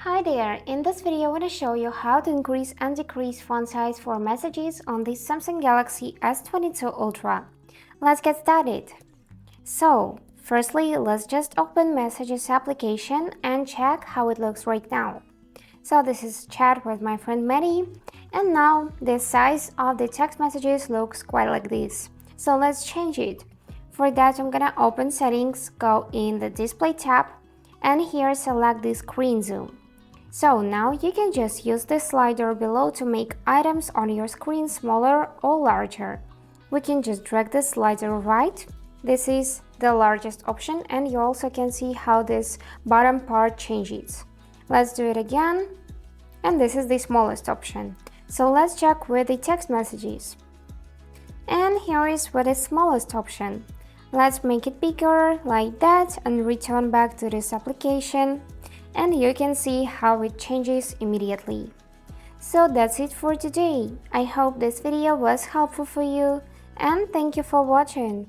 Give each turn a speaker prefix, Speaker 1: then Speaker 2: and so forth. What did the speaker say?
Speaker 1: Hi there, in this video I want to show you how to increase and decrease font size for messages on the Samsung Galaxy S22 Ultra. Let's get started. So, firstly, let's just open Messages application and check how it looks right now. So this is chat with my friend Maddie, and now the size of the text messages looks quite like this. So let's change it. For that I'm gonna open settings, go in the display tab, and here select the screen zoom. So now you can just use the slider below to make items on your screen smaller or larger. We can just drag the slider right. This is the largest option, and you also can see how this bottom part changes. Let's do it again. And this is the smallest option. So let's check with the text messages. And here is with the smallest option. Let's make it bigger like that and return back to this application. And you can see how it changes immediately. So that's it for today. I hope this video was helpful for you, and thank you for watching.